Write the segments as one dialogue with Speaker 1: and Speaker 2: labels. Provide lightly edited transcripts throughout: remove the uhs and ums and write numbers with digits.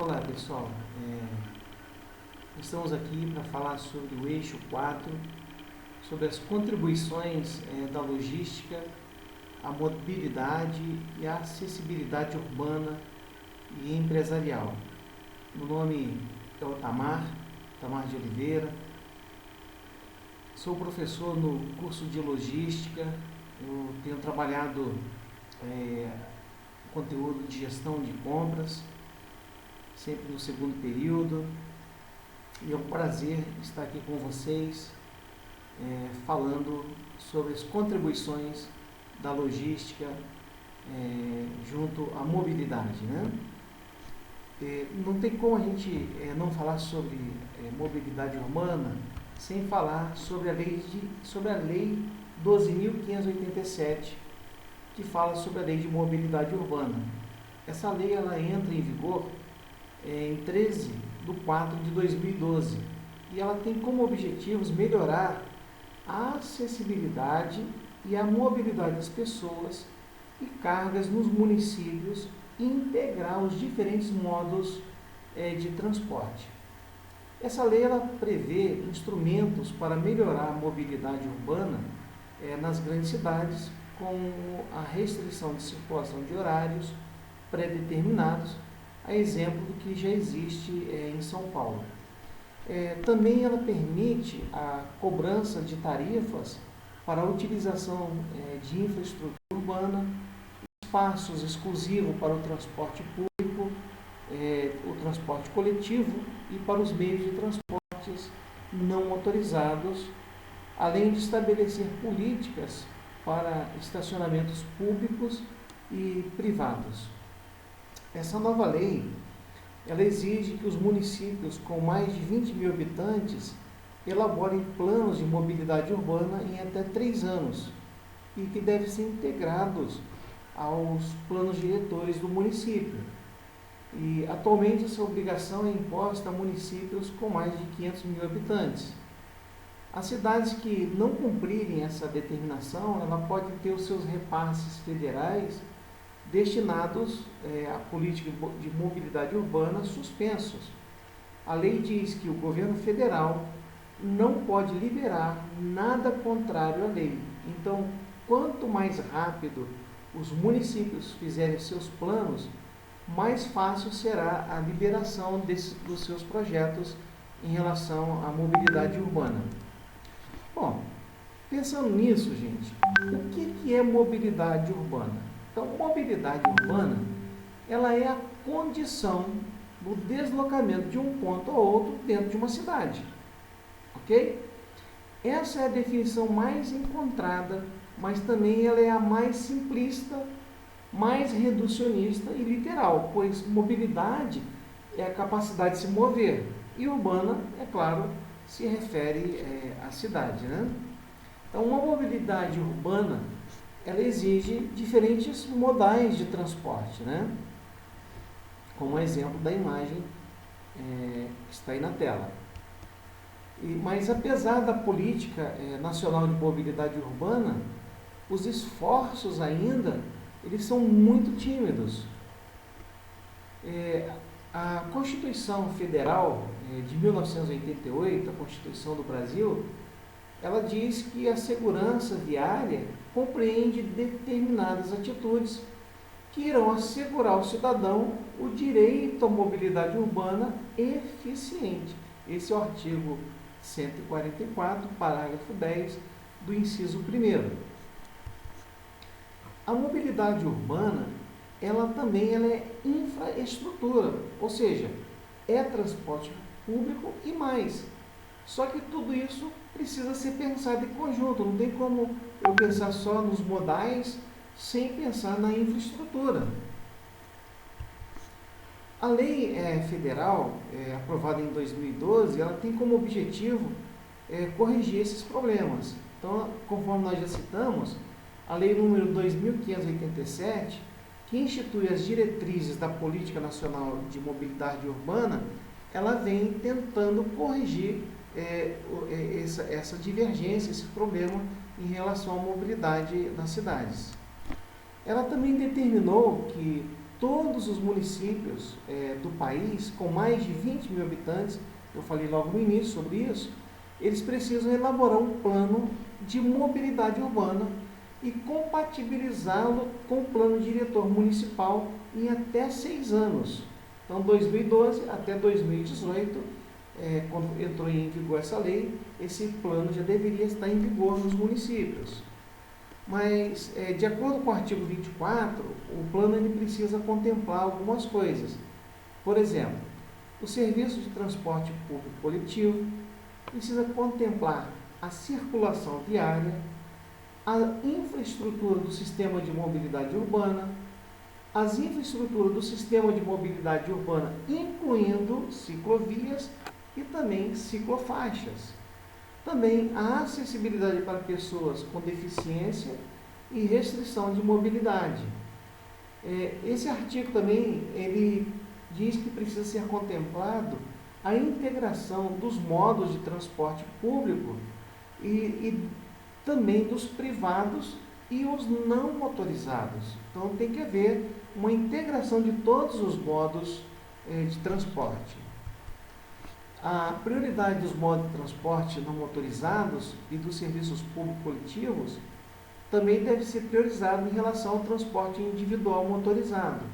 Speaker 1: Olá pessoal, estamos aqui para falar sobre o eixo 4, sobre as contribuições da logística, a mobilidade e a acessibilidade urbana e empresarial. Meu nome é Otamar de Oliveira, sou professor no curso de logística, eu tenho trabalhado conteúdo de gestão de compras, sempre no segundo período, e é um prazer estar aqui com vocês, falando sobre as contribuições da logística junto à mobilidade, né? Não tem como a gente não falar sobre mobilidade urbana sem falar sobre a lei 12.587, que fala sobre a lei de mobilidade urbana. Essa lei ela entra em vigor em 13/4/2012 e ela tem como objetivos melhorar a acessibilidade e a mobilidade das pessoas e cargas nos municípios e integrar os diferentes modos de transporte. Essa lei ela prevê instrumentos para melhorar a mobilidade urbana nas grandes cidades, com a restrição de circulação de horários pré-determinados, a exemplo do que já existe em São Paulo. Também ela permite a cobrança de tarifas para a utilização de infraestrutura urbana, espaços exclusivos para o transporte público, o transporte coletivo e para os meios de transportes não motorizados, além de estabelecer políticas para estacionamentos públicos e privados. Essa nova lei, ela exige que os municípios com mais de 20 mil habitantes elaborem planos de mobilidade urbana em até 3 anos e que devem ser integrados aos planos diretores do município. E atualmente essa obrigação é imposta a municípios com mais de 500 mil habitantes. As cidades que não cumprirem essa determinação, ela pode ter os seus repasses federais destinados à política de mobilidade urbana suspensos. A lei diz que o governo federal não pode liberar nada contrário à lei. Então, quanto mais rápido os municípios fizerem seus planos, mais fácil será a liberação dos seus projetos em relação à mobilidade urbana. Bom, pensando nisso, gente, o que é mobilidade urbana? Então, mobilidade urbana, ela é a condição do deslocamento de um ponto a outro dentro de uma cidade, ok? Essa é a definição mais encontrada, mas também ela é a mais simplista, mais reducionista e literal, pois mobilidade é a capacidade de se mover e urbana, é claro, se refere à cidade, né? Então, uma mobilidade urbana, ela exige diferentes modais de transporte, né? Como exemplo da imagem que está aí na tela. Mas apesar da política nacional de mobilidade urbana, os esforços ainda, eles são muito tímidos. A Constituição Federal de 1988, a Constituição do Brasil, ela diz que a segurança viária compreende determinadas atitudes que irão assegurar ao cidadão o direito à mobilidade urbana eficiente. Esse é o artigo 144, parágrafo 10 do inciso 1º. A mobilidade urbana, ela também é infraestrutura, ou seja, é transporte público e mais. Só que tudo isso precisa ser pensado em conjunto, não tem como eu pensar só nos modais sem pensar na infraestrutura. A lei federal, aprovada em 2012, ela tem como objetivo corrigir esses problemas. Então, conforme nós já citamos, a lei número 2.587, que institui as diretrizes da Política Nacional de Mobilidade Urbana, ela vem tentando corrigir essa divergência, esse problema em relação à mobilidade nas cidades. Ela também determinou que todos os municípios do país, com mais de 20 mil habitantes, eu falei logo no início sobre isso, eles precisam elaborar um plano de mobilidade urbana e compatibilizá-lo com o plano diretor municipal em até 6 anos. Então, 2012 até 2018, quando entrou em vigor essa lei, esse plano já deveria estar em vigor nos municípios. Mas, de acordo com o artigo 24, o plano ele precisa contemplar algumas coisas. Por exemplo, o serviço de transporte público coletivo precisa contemplar a circulação viária, a infraestrutura do sistema de mobilidade urbana, as infraestruturas do sistema de mobilidade urbana, incluindo ciclovias e também ciclofaixas. Também a acessibilidade para pessoas com deficiência e restrição de mobilidade. Esse artigo também, ele diz que precisa ser contemplado a integração dos modos de transporte público e também dos privados e os não motorizados. Então, tem que haver uma integração de todos os modos de transporte. A prioridade dos modos de transporte não motorizados e dos serviços públicos coletivos também deve ser priorizado em relação ao transporte individual motorizado.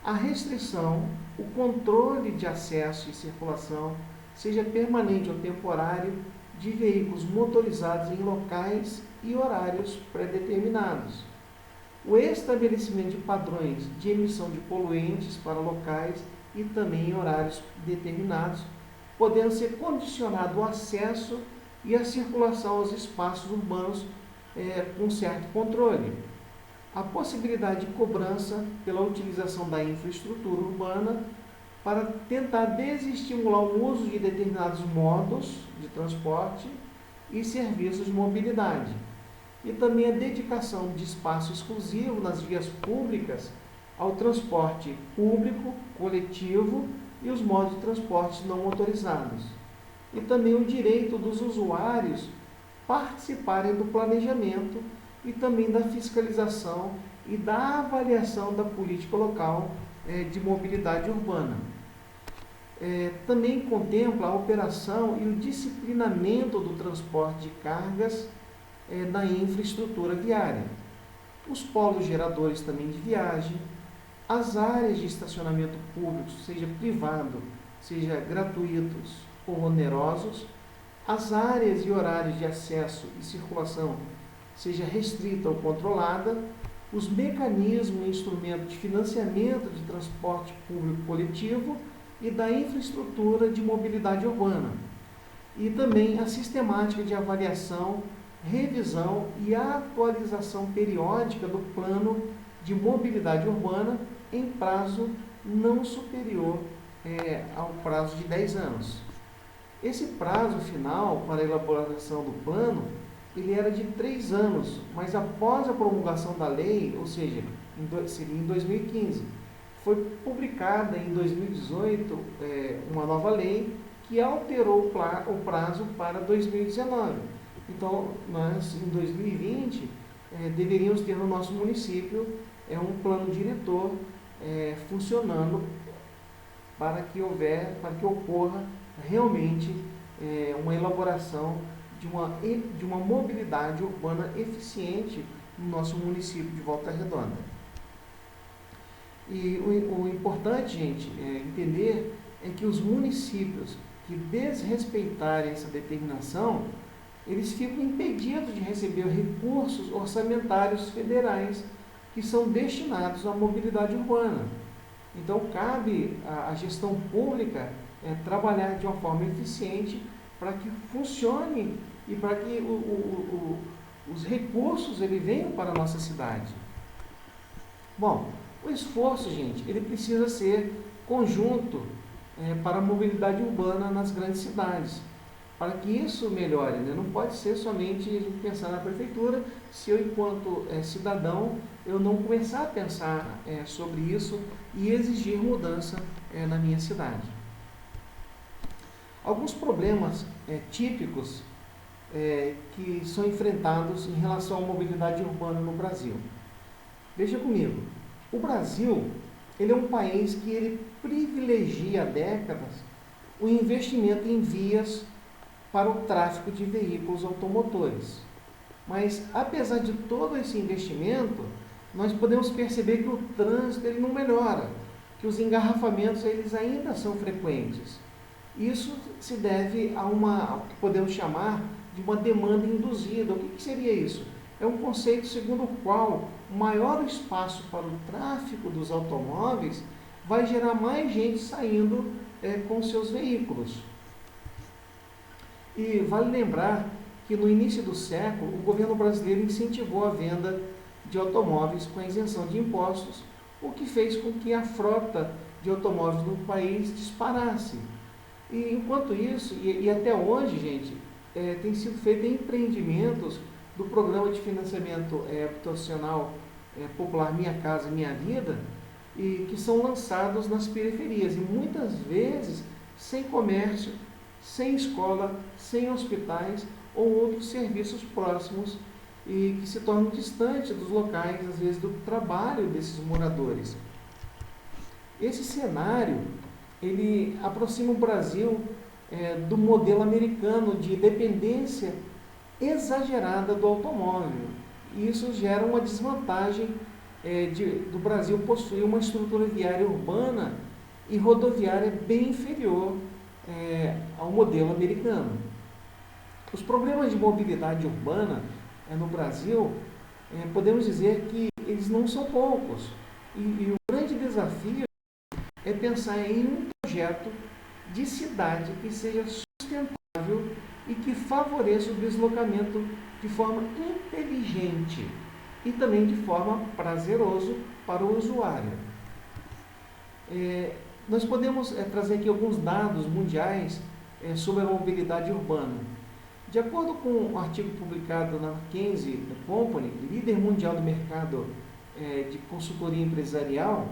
Speaker 1: A restrição, o controle de acesso e circulação, seja permanente ou temporário, de veículos motorizados em locais e horários pré-determinados. O estabelecimento de padrões de emissão de poluentes para locais e também em horários determinados, podendo ser condicionado o acesso e a circulação aos espaços urbanos com certo controle. A possibilidade de cobrança pela utilização da infraestrutura urbana para tentar desestimular o uso de determinados modos de transporte e serviços de mobilidade. E também a dedicação de espaço exclusivo nas vias públicas ao transporte público, coletivo e os modos de transporte não motorizados. E também o direito dos usuários participarem do planejamento e também da fiscalização e da avaliação da política local de mobilidade urbana. Também contempla a operação e o disciplinamento do transporte de cargas na infraestrutura viária, os polos geradores também de viagem, as áreas de estacionamento público, seja privado, seja gratuitos ou onerosos, as áreas e horários de acesso e circulação, seja restrita ou controlada, os mecanismos e instrumentos de financiamento de transporte público coletivo e da infraestrutura de mobilidade urbana, e também a sistemática de avaliação, revisão e atualização periódica do plano de mobilidade urbana em prazo não superior ao prazo de 10 anos. Esse prazo final para a elaboração do plano, ele era de 3 anos, mas após a promulgação da lei, ou seja, seria em 2015, foi publicada em 2018 uma nova lei que alterou o prazo para 2019. Então, nós, em 2020, deveríamos ter no nosso município um plano diretor funcionando para que ocorra realmente uma elaboração de uma mobilidade urbana eficiente no nosso município de Volta Redonda. E o importante, gente, entender é que os municípios que desrespeitarem essa determinação, eles ficam impedidos de receber recursos orçamentários federais que são destinados à mobilidade urbana. Então, cabe à gestão pública trabalhar de uma forma eficiente para que funcione e para que os recursos venham para a nossa cidade. Bom, o esforço, gente, ele precisa ser conjunto para a mobilidade urbana nas grandes cidades. Para que isso melhore, né? Não pode ser somente a gente pensar na prefeitura, se eu, enquanto cidadão, eu não começar a pensar sobre isso e exigir mudança na minha cidade. Alguns problemas típicos que são enfrentados em relação à mobilidade urbana no Brasil. Veja comigo, o Brasil ele é um país que ele privilegia há décadas o investimento em vias para o tráfego de veículos automotores. Mas, apesar de todo esse investimento, nós podemos perceber que o trânsito ele não melhora, que os engarrafamentos eles ainda são frequentes. Isso se deve ao que podemos chamar de uma demanda induzida. O que seria isso? É um conceito segundo o qual maior o espaço para o tráfego dos automóveis vai gerar mais gente saindo com seus veículos. E vale lembrar que no início do século, o governo brasileiro incentivou a venda de automóveis com a isenção de impostos, o que fez com que a frota de automóveis no país disparasse. E enquanto isso, e até hoje, gente, tem sido feito empreendimentos do programa de financiamento habitacional popular Minha Casa Minha Vida, e que são lançados nas periferias, e muitas vezes sem comércio, sem escola, sem hospitais ou outros serviços próximos e que se tornam distantes dos locais, às vezes, do trabalho desses moradores. Esse cenário, ele aproxima o Brasil do modelo americano de dependência exagerada do automóvel. E isso gera uma desvantagem do Brasil possuir uma estrutura viária urbana e rodoviária bem inferior ao modelo americano. Os problemas de mobilidade urbana no Brasil, podemos dizer que eles não são poucos. E o grande desafio é pensar em um projeto de cidade que seja sustentável e que favoreça o deslocamento de forma inteligente e também de forma prazerosa para o usuário. Nós podemos trazer aqui alguns dados mundiais sobre a mobilidade urbana. De acordo com um artigo publicado na McKinsey & Company, líder mundial do mercado de consultoria empresarial,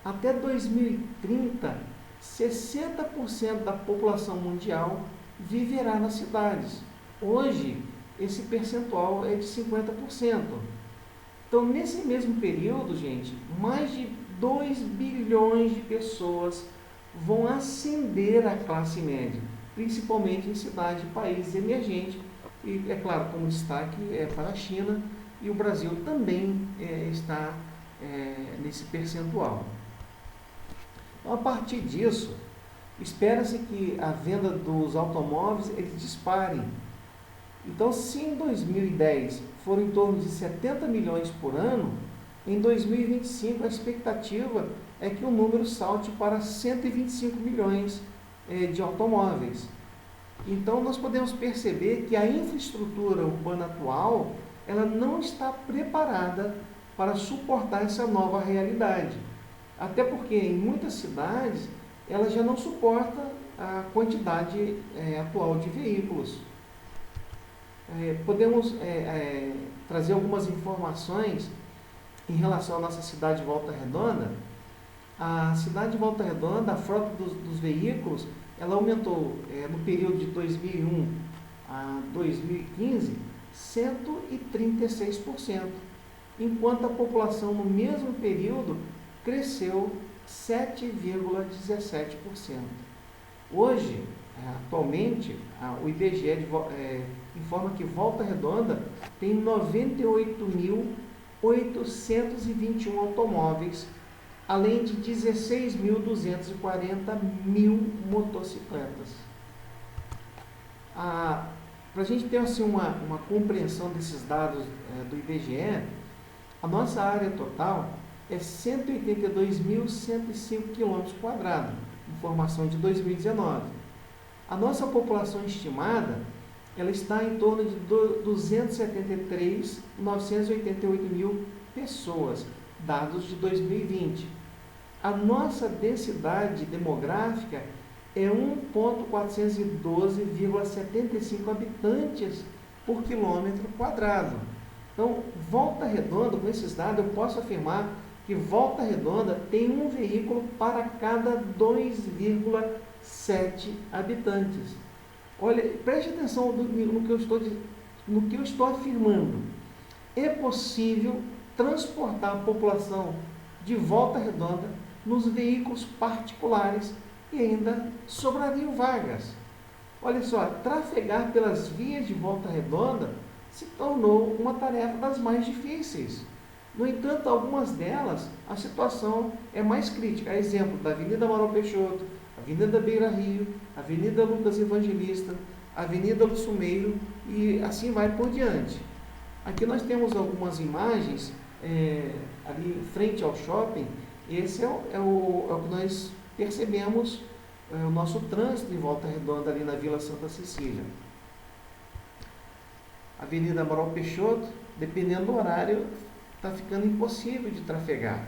Speaker 1: até 2030, 60% da população mundial viverá nas cidades. Hoje, esse percentual é de 50%. Então, nesse mesmo período, gente, mais de 2 bilhões de pessoas vão ascender à classe média, principalmente em cidades de países emergentes, e, é claro, como destaque para a China, e o Brasil também está nesse percentual. Então, a partir disso, espera-se que a venda dos automóveis eles disparem. Então, se em 2010 foram em torno de 70 milhões por ano, em 2025 a expectativa é que o número salte para 125 milhões de automóveis. Então, nós podemos perceber que a infraestrutura urbana atual ela não está preparada para suportar essa nova realidade. Até porque em muitas cidades ela já não suporta a quantidade atual de veículos. Podemos trazer algumas informações em relação à nossa cidade de Volta Redonda. A cidade de Volta Redonda, a frota dos veículos, ela aumentou no período de 2001 a 2015, 136%, enquanto a população no mesmo período cresceu 7,17%. Hoje, atualmente, o IBGE informa que Volta Redonda tem 98.821 automóveis, além de 16.240 motocicletas. Para a gente ter assim, uma compreensão desses dados do IBGE, a nossa área total é 182.105 km², informação de 2019. A nossa população estimada ela está em torno de 273.988 pessoas, dados de 2020. A nossa densidade demográfica é 1.412,75 habitantes por quilômetro quadrado. Então, Volta Redonda, com esses dados, eu posso afirmar que Volta Redonda tem um veículo para cada 2,7 habitantes. Olha, preste atenção no que eu estou afirmando. É possível transportar a população de Volta Redonda nos veículos particulares e ainda sobrariam vagas. Olha só, trafegar pelas vias de Volta Redonda se tornou uma tarefa das mais difíceis. No entanto, algumas delas, a situação é mais crítica. A exemplo da Avenida Amaral Peixoto, Avenida Beira Rio, Avenida Lucas Evangelista, Avenida Luçumeiro e assim vai por diante. Aqui nós temos algumas imagens ali em frente ao shopping. Esse é o que nós percebemos, o nosso trânsito em Volta Redonda ali na Vila Santa Cecília. Avenida Amaral Peixoto, dependendo do horário, está ficando impossível de trafegar.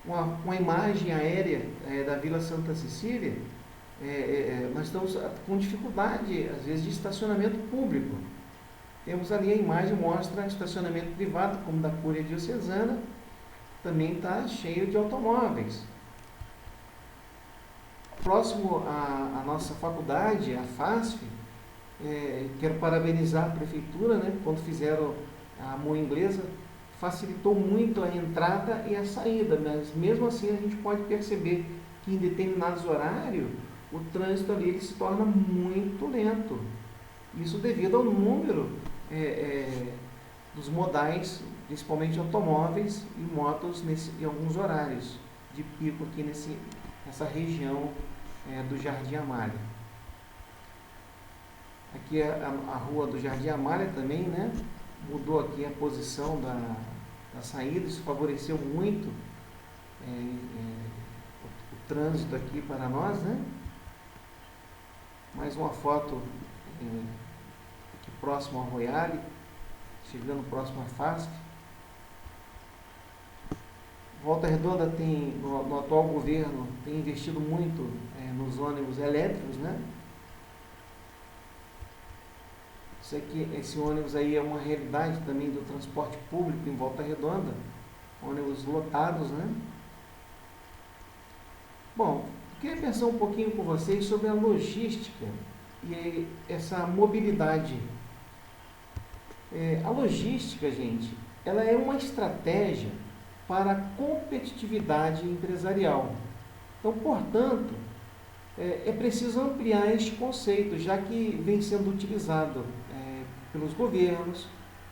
Speaker 1: Uma imagem aérea da Vila Santa Cecília, nós estamos com dificuldade, às vezes, de estacionamento público. Temos ali a imagem, mostra estacionamento privado, como da Cúria Diocesana, também está cheio de automóveis. Próximo à nossa faculdade, a FASF, quero parabenizar a prefeitura, né, quando fizeram a Moa Inglesa, facilitou muito a entrada e a saída, mas mesmo assim a gente pode perceber que em determinados horários o trânsito ali ele se torna muito lento. Isso devido ao número dos modais, principalmente automóveis e motos em alguns horários de pico aqui nessa região do Jardim Amália. Aqui é a rua do Jardim Amália também, né? Mudou aqui a posição da saída, isso favoreceu muito o trânsito aqui para nós, né? Mais uma foto aqui próximo ao Royale, chegando próximo à FASF. Volta Redonda tem, no atual governo, tem investido muito nos ônibus elétricos, né? Esse ônibus aí é uma realidade também do transporte público em Volta Redonda, ônibus lotados, né? Bom, eu queria pensar um pouquinho com vocês sobre a logística e essa mobilidade. A logística, gente, ela é uma estratégia para a competitividade empresarial. Então, portanto, é preciso ampliar este conceito, já que vem sendo utilizado pelos governos,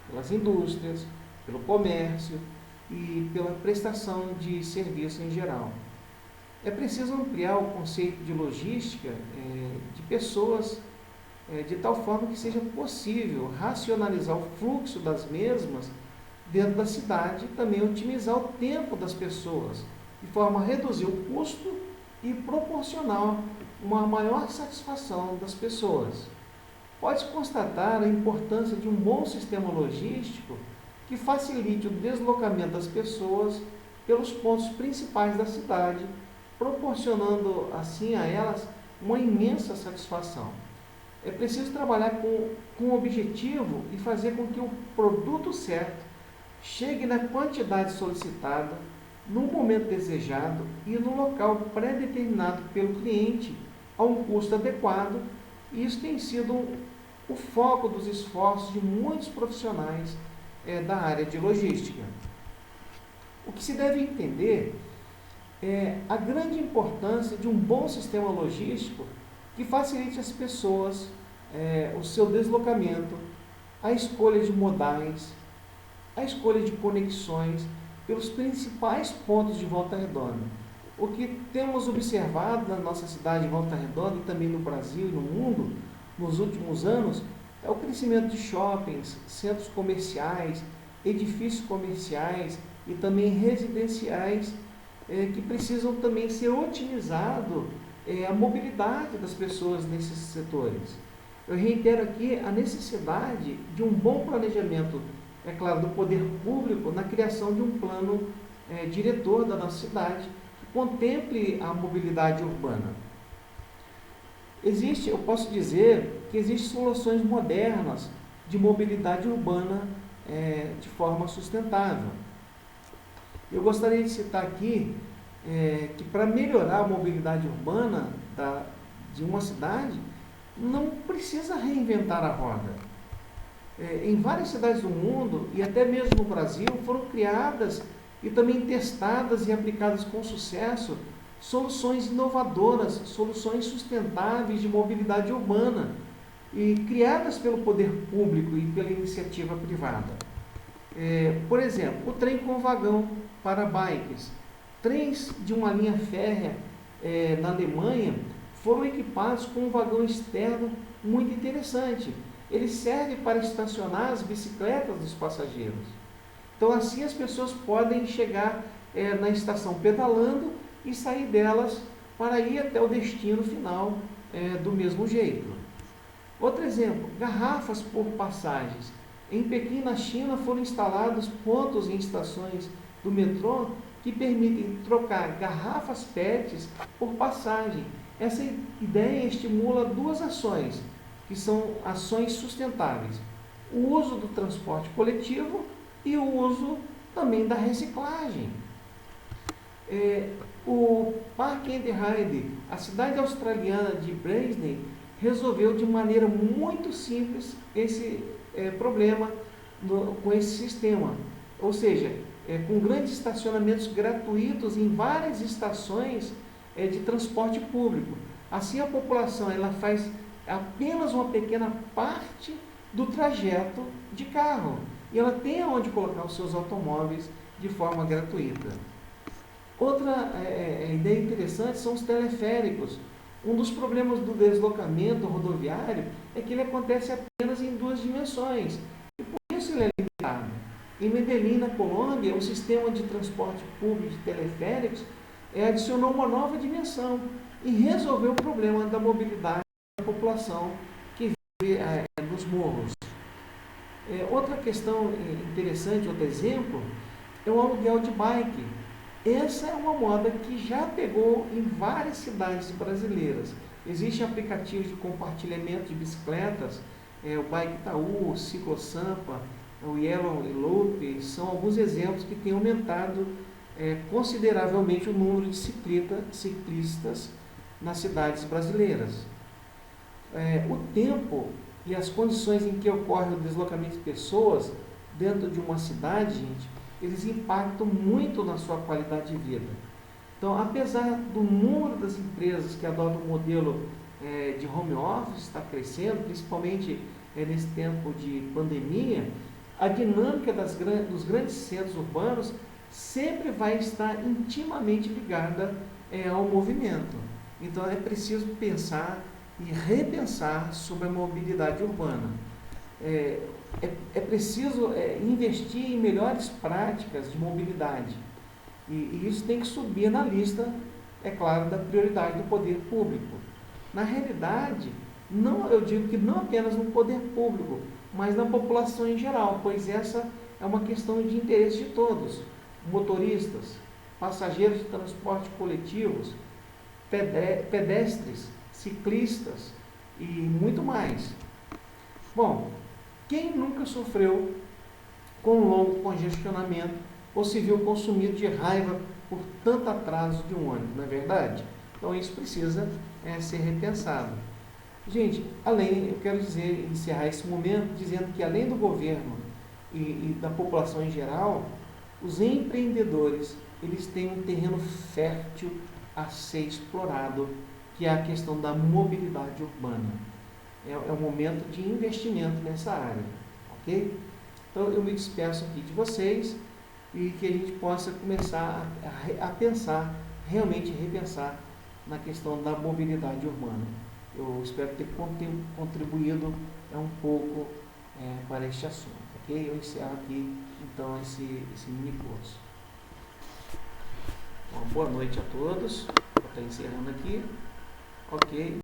Speaker 1: pelas indústrias, pelo comércio e pela prestação de serviço em geral. É preciso ampliar o conceito de logística de pessoas de tal forma que seja possível racionalizar o fluxo das mesmas dentro da cidade e também otimizar o tempo das pessoas, de forma a reduzir o custo e proporcionar uma maior satisfação das pessoas. Pode-se constatar a importância de um bom sistema logístico que facilite o deslocamento das pessoas pelos pontos principais da cidade, proporcionando assim a elas uma imensa satisfação. É preciso trabalhar com o objetivo e fazer com que o produto certo chegue na quantidade solicitada, no momento desejado e no local pré-determinado pelo cliente a um custo adequado. E isso tem sido o foco dos esforços de muitos profissionais da área de logística. O que se deve entender é a grande importância de um bom sistema logístico que facilite às pessoas o seu deslocamento, a escolha de modais, a escolha de conexões pelos principais pontos de Volta Redonda. O que temos observado na nossa cidade de Volta Redonda e também no Brasil e no mundo nos últimos anos é o crescimento de shoppings, centros comerciais, edifícios comerciais e também residenciais que precisam também ser otimizado a mobilidade das pessoas nesses setores. Eu reitero aqui a necessidade de um bom planejamento, é claro, do poder público na criação de um plano diretor da nossa cidade que contemple a mobilidade urbana. Eu posso dizer que existem soluções modernas de mobilidade urbana de forma sustentável. Eu gostaria de citar aqui que para melhorar a mobilidade urbana de uma cidade, não precisa reinventar a roda. Em várias cidades do mundo, e até mesmo no Brasil, foram criadas e também testadas e aplicadas com sucesso soluções inovadoras, soluções sustentáveis de mobilidade urbana e criadas pelo poder público e pela iniciativa privada. Por exemplo, o trem com vagão para bikes. Trens de uma linha férrea na Alemanha foram equipados com um vagão externo muito interessante. Ele serve para estacionar as bicicletas dos passageiros. Então, assim as pessoas podem chegar na estação pedalando e sair delas para ir até o destino final do mesmo jeito. Outro exemplo, garrafas por passagens. Em Pequim, na China, foram instalados pontos em estações do metrô que permitem trocar garrafas PETs por passagem. Essa ideia estimula duas ações, que são ações sustentáveis. O uso do transporte coletivo e o uso também da reciclagem. O Park and Ride, a cidade australiana de Brisbane, resolveu de maneira muito simples esse problema com esse sistema. Ou seja, com grandes estacionamentos gratuitos em várias estações de transporte público. Assim a população ela faz apenas uma pequena parte do trajeto de carro e ela tem onde colocar os seus automóveis de forma gratuita. Outra ideia interessante são os teleféricos. Um dos problemas do deslocamento rodoviário é que ele acontece apenas em duas dimensões e por isso ele é limitado. Em Medellín, na Colômbia, o sistema de transporte público de teleféricos adicionou uma nova dimensão e resolveu o problema da mobilidade da população que vive nos morros. Outra questão interessante, outro exemplo, é o aluguel de bike. Essa é uma moda que já pegou em várias cidades brasileiras. Existem aplicativos de compartilhamento de bicicletas, o Bike Itaú, o Ciclo Sampa, o Yellow Loop, são alguns exemplos que têm aumentado consideravelmente o número de ciclistas nas cidades brasileiras. O tempo e as condições em que ocorre o deslocamento de pessoas dentro de uma cidade, gente, eles impactam muito na sua qualidade de vida. Então, apesar do número das empresas que adotam o modelo de home office estar crescendo, principalmente nesse tempo de pandemia, a dinâmica dos grandes centros urbanos sempre vai estar intimamente ligada ao movimento. Então, é preciso pensar e repensar sobre a mobilidade urbana. É preciso investir em melhores práticas de mobilidade. E isso tem que subir na lista, é claro, da prioridade do poder público. Na realidade, eu digo que não apenas no poder público, mas na população em geral, pois essa é uma questão de interesse de todos. Motoristas, passageiros de transporte coletivos, pedestres, ciclistas e muito mais. Bom, quem nunca sofreu com um longo congestionamento ou se viu consumido de raiva por tanto atraso de um ônibus, não é verdade? Então isso precisa ser repensado. Gente, eu quero encerrar esse momento dizendo que além do governo e da população em geral, os empreendedores, eles têm um terreno fértil a ser explorado, que é a questão da mobilidade urbana. É um momento de investimento nessa área, ok? Então eu me despeço aqui de vocês e que a gente possa começar a pensar, realmente repensar na questão da mobilidade urbana. Eu espero ter contribuído um pouco para este assunto, ok? Eu encerro aqui então esse mini curso. Uma boa noite a todos. Vou estar encerrando aqui, ok?